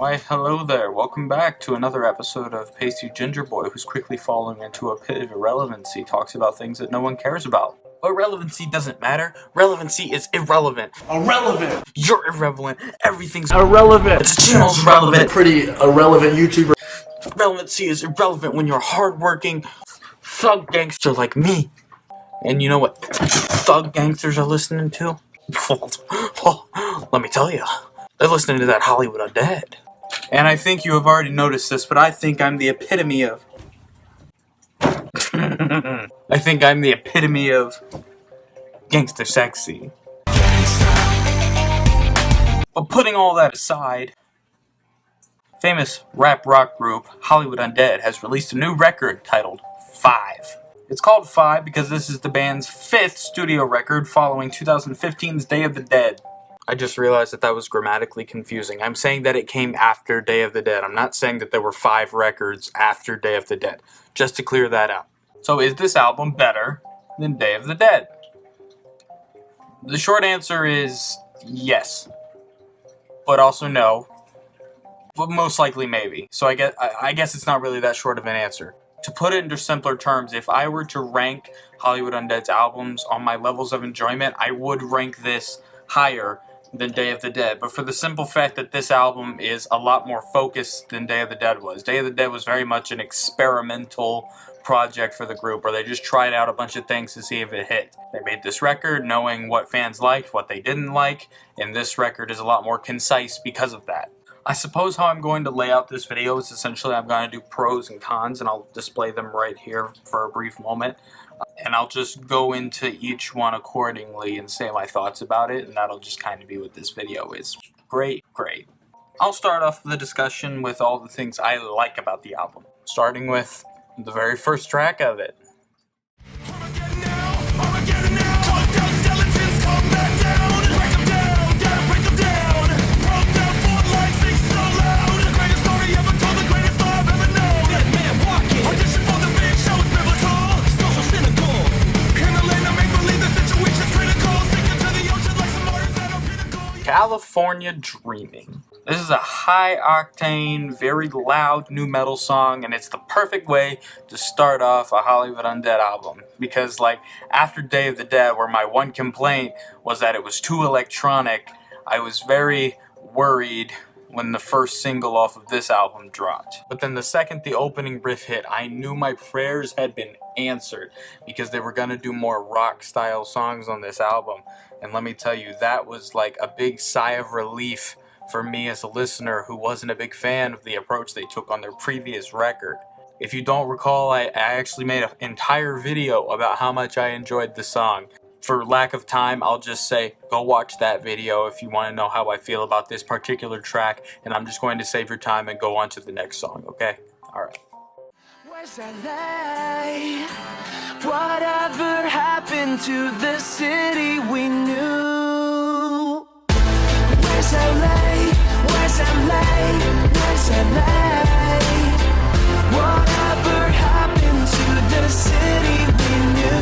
Why, hello there. Welcome back to another episode of Pasty Ginger Boy, who's quickly falling into a pit of irrelevancy, talks about things that no one cares about. But relevancy doesn't matter. Relevancy is irrelevant. Irrelevant. You're irrelevant. Everything's irrelevant. This channel's relevant. Pretty irrelevant YouTuber. Relevancy is irrelevant when you're a hardworking thug gangster like me. And you know what thug gangsters are listening to? Let me tell you. They're listening to that Hollywood Undead. And I think you have already noticed this, but I think I'm the epitome of... I think I'm the epitome of gangster sexy. But putting all that aside, famous rap rock group Hollywood Undead has released a new record titled 5. It's called 5 because this is the band's 5th studio record following 2015's Day of the Dead. I just realized that was grammatically confusing. I'm saying that it came after Day of the Dead. I'm not saying that there were 5 records after Day of the Dead. Just to clear that out. So is this album better than Day of the Dead? The short answer is yes. But also no. But most likely maybe. So I guess it's not really that short of an answer. To put it into simpler terms, if I were to rank Hollywood Undead's albums on my levels of enjoyment, I would rank this higher than Day of the Dead, but for the simple fact that this album is a lot more focused than Day of the Dead was. Day of the Dead was very much an experimental project for the group, where they just tried out a bunch of things to see if it hit. They made this record knowing what fans liked, what they didn't like, and this record is a lot more concise because of that. I suppose how I'm going to lay out this video is essentially I'm going to do pros and cons, and I'll display them right here for a brief moment. And I'll just go into each one accordingly and say my thoughts about it, and that'll just kind of be what this video is. Great. I'll start off the discussion with all the things I like about the album, starting with the very first track of it. California Dreaming. This is a high-octane, very loud nu metal song, and it's the perfect way to start off a Hollywood Undead album. Because, after Day of the Dead, where my one complaint was that it was too electronic, I was very worried when the first single off of this album dropped. But then the second the opening riff hit, I knew my prayers had been answered, because they were gonna do more rock-style songs on this album. And let me tell you, that was like a big sigh of relief for me as a listener who wasn't a big fan of the approach they took on their previous record. If you don't recall, I actually made an entire video about how much I enjoyed the song. For lack of time, I'll just say, go watch that video if you want to know how I feel about this particular track, and I'm just going to save your time and go on to the next song, okay? Alright. Where's LA? Whatever happened to the city we knew? Where's LA? Where's LA? Where's LA? Whatever happened to the city we knew?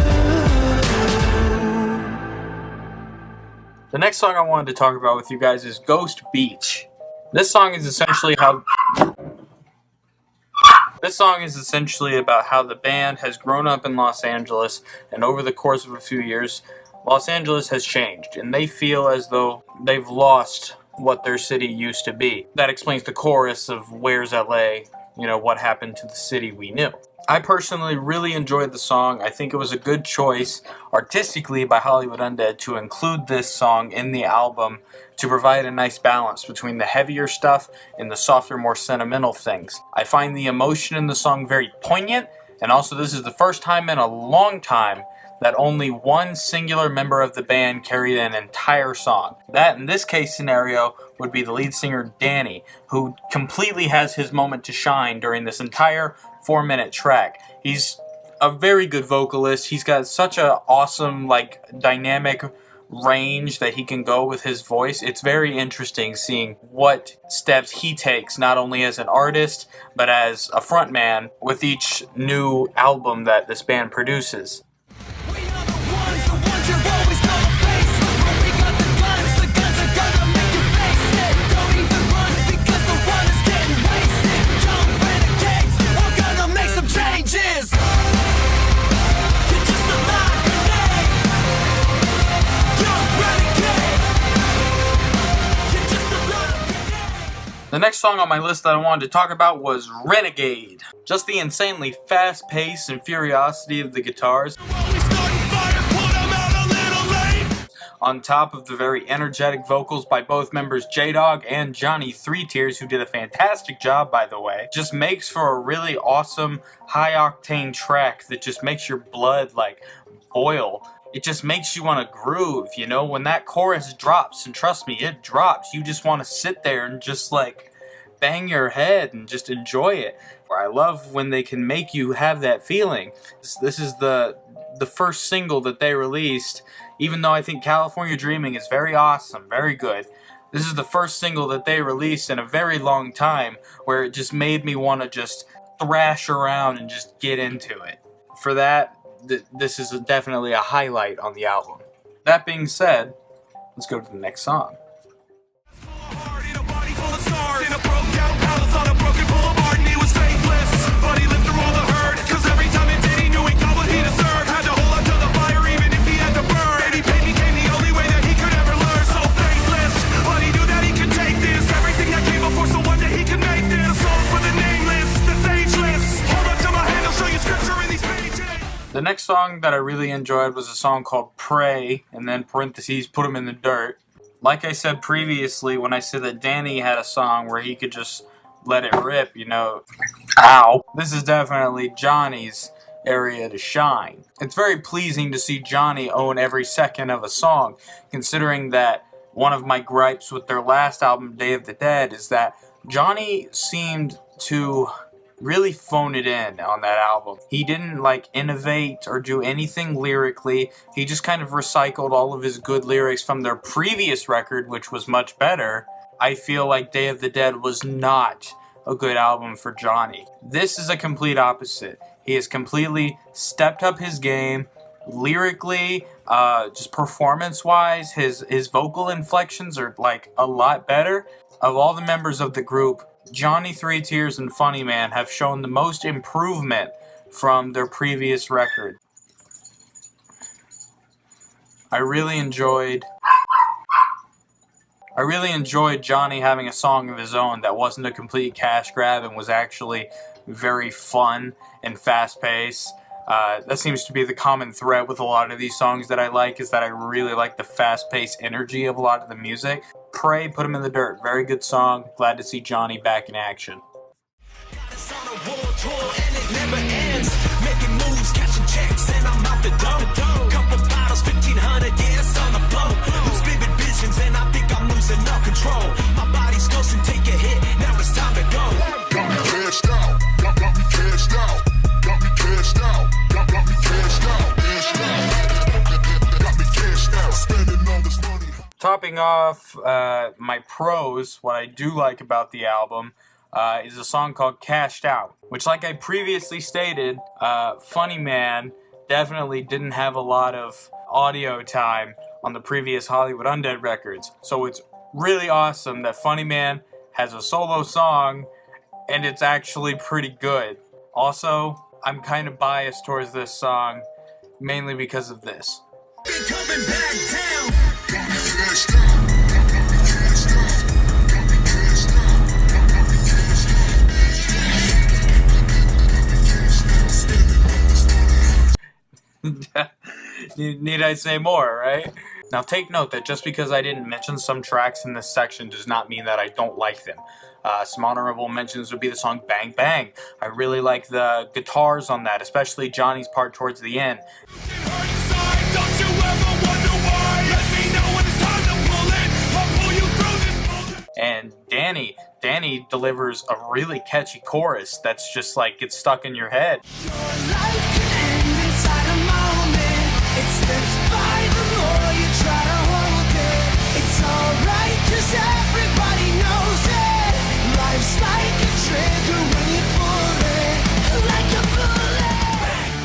The next song I wanted to talk about with you guys is Ghost Beach. This song is essentially about how the band has grown up in Los Angeles, and over the course of a few years, Los Angeles has changed, and they feel as though they've lost what their city used to be. That explains the chorus of Where's LA? What happened to the city we knew. I personally really enjoyed the song. I think it was a good choice artistically by Hollywood Undead to include this song in the album to provide a nice balance between the heavier stuff and the softer, more sentimental things. I find the emotion in the song very poignant, and also this is the first time in a long time that only one singular member of the band carried an entire song. That, in this case scenario, would be the lead singer Danny, who completely has his moment to shine during this entire 4-minute track. He's a very good vocalist. He's got such an awesome, dynamic range that he can go with his voice. It's very interesting seeing what steps he takes, not only as an artist, but as a frontman with each new album that this band produces. The next song on my list that I wanted to talk about was Renegade. Just the insanely fast pace and furiosity of the guitars, on top of the very energetic vocals by both members J-Dog and Johnny Three Tears, who did a fantastic job, by the way, just makes for a really awesome, high-octane track that just makes your blood, like, boil. It just makes you want to groove, you know? When that chorus drops, and trust me, it drops, you just want to sit there and just, like, bang your head and just enjoy it. I love when they can make you have that feeling. This is the first single that they released. Even though I think California Dreaming is very awesome, very good, this is the first single that they released in a very long time where it just made me want to just thrash around and just get into it. For that, this is definitely a highlight on the album. That being said, let's go to the next song. The next song that I really enjoyed was a song called Pray, and then parentheses, Put 'Em in the Dirt. Like I said previously, when I said that Danny had a song where he could just let it rip, you know, ow, this is definitely Johnny's area to shine. It's very pleasing to see Johnny own every second of a song, considering that one of my gripes with their last album, Day of the Dead, is that Johnny seemed to really phone it in on that album. He didn't like innovate or do anything lyrically. He just kind of recycled all of his good lyrics from their previous record, which was much better. I feel like Day of the Dead was not a good album for Johnny. This is a complete opposite. He has completely stepped up his game lyrically, just performance-wise. His vocal inflections are like a lot better. Of all the members of the group, Johnny Three Tears and Funny Man have shown the most improvement from their previous record. I really enjoyed Johnny having a song of his own that wasn't a complete cash grab and was actually very fun and fast-paced. That seems to be the common thread with a lot of these songs that I like, is that I really like the fast-paced energy of a lot of the music. Pray, Put 'Em in the Dirt. Very good song. Glad to see Johnny back in action. Topping off my pros, what I do like about the album is a song called Cashed Out, which, like I previously stated, Funny Man definitely didn't have a lot of audio time on the previous Hollywood Undead records. So it's really awesome that Funny Man has a solo song and it's actually pretty good. Also, I'm kind of biased towards this song, mainly because of this. Coming back down. Need I say more, right? Now take note that just because I didn't mention some tracks in this section does not mean that I don't like them. Some honorable mentions would be the song Bang Bang. I really like the guitars on that, especially Johnny's part towards the end. And Danny delivers a really catchy chorus that's just like gets stuck in your head. Your life can end inside a moment. It slips by the more you try to hold it. It's alright, 'cause everybody knows it. Life's like a trigger when you pull it. Like a bullet.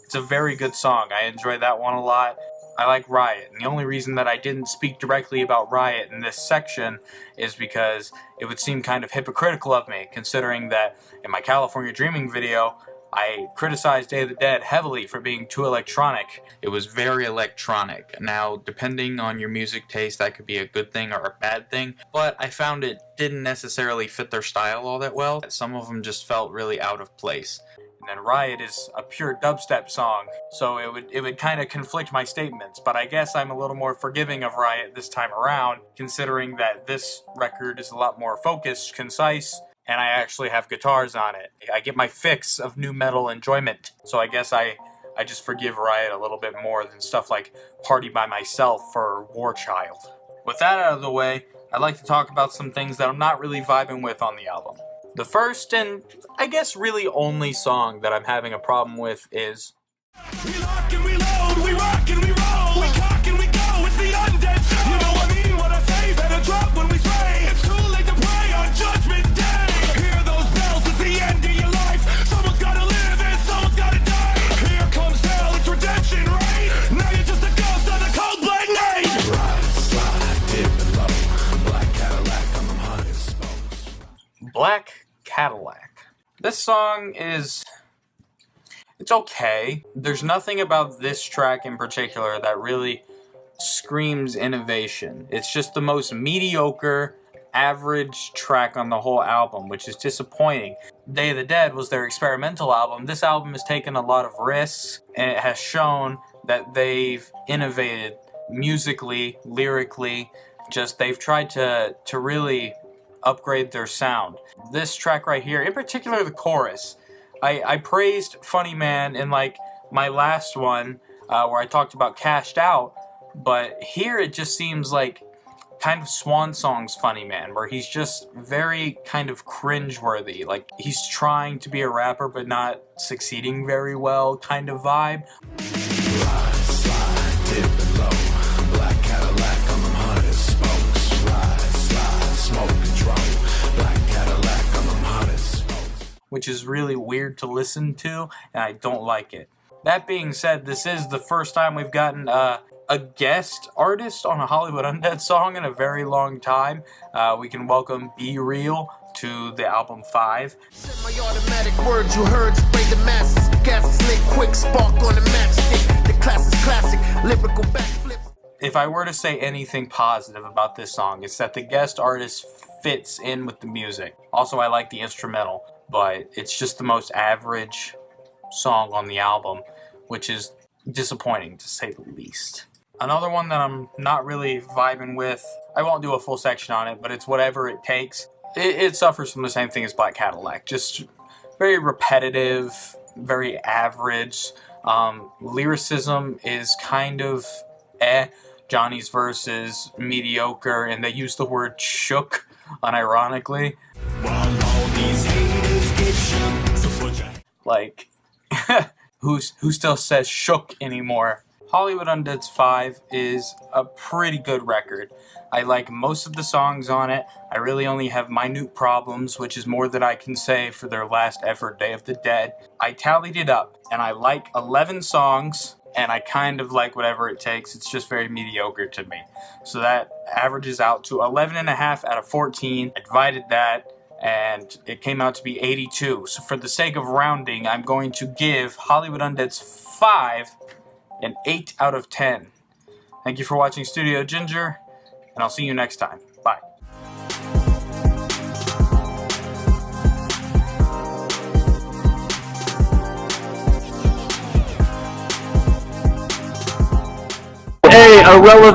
It's a very good song. I enjoy that one a lot. I like Riot, and the only reason that I didn't speak directly about Riot in this section is because it would seem kind of hypocritical of me, considering that in my California Dreaming video, I criticized Day of the Dead heavily for being too electronic. It was very electronic. Now, depending on your music taste, that could be a good thing or a bad thing, but I found it didn't necessarily fit their style all that well. Some of them just felt really out of place. And then Riot is a pure dubstep song, so it would kind of conflict my statements, but I guess I'm a little more forgiving of Riot this time around, considering that this record is a lot more focused, concise, and I actually have guitars on it. I get my fix of nu metal enjoyment, so I guess I just forgive Riot a little bit more than stuff like Party by Myself or War Child. With that out of the way, I'd like to talk about some things that I'm not really vibing with on the album. The first, and I guess really only song that I'm having a problem with is We lock and we load, we rock and we roll, we cock and we go, it's the undead show. You know I mean what I say, better drop when we spray. It's too late to pray on Judgment Day. Hear those bells, it's the end of your life. Someone's gotta live and someone's gotta die. Here comes hell, it's redemption, right? Now you're just a ghost on a cold black night. Ride, slide, dip and low. Black Cadillac, I'm hot as spokes. Black Cadillac. This song is... it's okay. There's nothing about this track in particular that really screams innovation. It's just the most mediocre, average track on the whole album, which is disappointing. Day of the Dead was their experimental album. This album has taken a lot of risks, and it has shown that they've innovated musically, lyrically. Just they've tried to really upgrade their sound. This track right here, in particular the chorus, I praised Funny Man in like my last one where I talked about Cashed Out, but here it just seems like kind of Swan Song's Funny Man, where he's just very kind of cringeworthy, like he's trying to be a rapper but not succeeding very well kind of vibe. Ride, slide, dip and low. Black Cadillac, I'm hot as spokes. Ride, slide, smoke control. Black Cadillac, I'm hot as spokes. Which is really weird to listen to, and I don't like it. That being said, this is the first time we've gotten a guest artist on a Hollywood Undead song in a very long time. We can welcome Be Real to the album 5. Send my automatic words you heard, spray the masses. Gas is lit quick, spark on the matchstick. The class is classic, lyrical backflips. If I were to say anything positive about this song, it's that the guest artist fits in with the music. Also, I like the instrumental, but it's just the most average song on the album, which is disappointing to say the least. Another one that I'm not really vibing with, I won't do a full section on it, but it's Whatever It Takes. It suffers from the same thing as Black Cadillac, just very repetitive, very average. Lyricism is kind of Johnny's verse is mediocre, and they use the word shook unironically. While all these haters get shook, so put your Like, who still says shook anymore? Hollywood Undead's 5 is a pretty good record. I like most of the songs on it. I really only have minute problems, which is more than I can say for their last effort, Day of the Dead. I tallied it up, and I like 11 songs, and I kind of like Whatever It Takes. It's just very mediocre to me. So that averages out to 11.5 out of 14. I divided that, and it came out to be 82. So for the sake of rounding, I'm going to give Hollywood Undead's 5 an 8 out of 10. Thank you for watching Studio Ginger, and I'll see you next time. Bye. Hey, irrelevant.